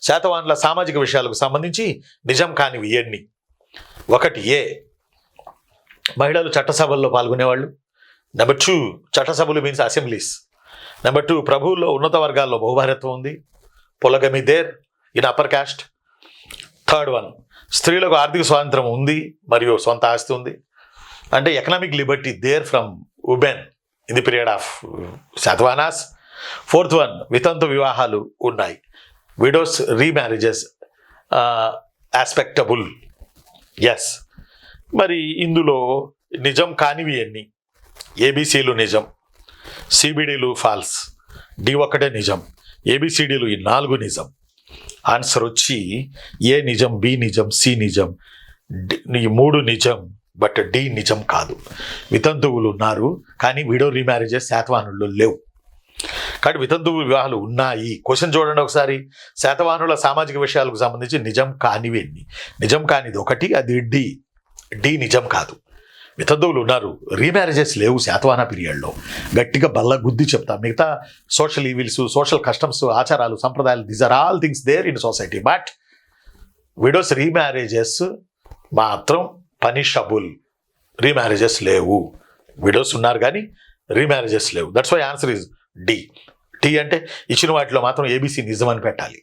శాతవాహనుల సామాజిక విషయాలకు సంబంధించి నిజం కానివి ఎన్ని? 1 ఏ, మహిళలు చట్టసభల్లో పాల్గొనేవాళ్ళు. నెంబర్ 2, చట్టసభలు మీన్స్ అసెంబ్లీస్. నెంబర్ 2, ప్రభువుల్లో ఉన్నత వర్గాల్లో బహుభార్యత్వం ఉంది, polygamy there in upper caste. 3rd one, స్త్రీలకు ఆర్థిక స్వాతంత్రం ఉంది మరియు సొంత ఆస్తి ఉంది, అంటే economic liberty there from women in the period of Satavahanas. 4th one, వితంతు వివాహాలు ఉన్నాయి, విడోస్ రీమ్యారేజెస్ యాస్పెక్టబుల్. ఎస్. మరి ఇందులో నిజం కానివి ఎన్ని? ఏబిసిలు నిజం, సిబిడిలు ఫాల్స్, డి ఒక్కటే నిజం, ఏబిసిడీలు ఈ 4 నిజం. ఆన్సర్ వచ్చి ఏ నిజం, బి నిజం, సి నిజం, ఈ 3 నిజం, బట్ డి నిజం కాదు. వితంతువులు ఉన్నారు కానీ విడో రీమ్యారేజెస్ శాతవాహనుల్లో లేవు. కాబట్టి వితంతువు వివాహాలు ఉన్నాయి. క్వశ్చన్ చూడండి ఒకసారి. శాతవాహనుల సామాజిక విషయాలకు సంబంధించి నిజం కానివి ఎన్ని? నిజం కానిది 1, అది డి నిజం కాదు. వితంతువులు ఉన్నారు, రీమ్యారేజెస్ లేవు శాతవాహన పీరియడ్లో. గట్టిగా బల్ల గుద్ది చెప్తాం. మిగతా సోషల్ ఈవిల్స్, సోషల్ కస్టమ్స్, ఆచారాలు, సంప్రదాయాలు, these are all things there in society. But widows remarriages మాత్రం పనిషబుల్. రీమ్యారేజెస్ లేవు. విడోస్ ఉన్నారు కానీ రీమ్యారేజెస్ లేవు. That's why answer is D. D అంటే ఇచ్చిన వాటిలో మాత్రం ఏబిసి నిజం అని పెట్టాలి.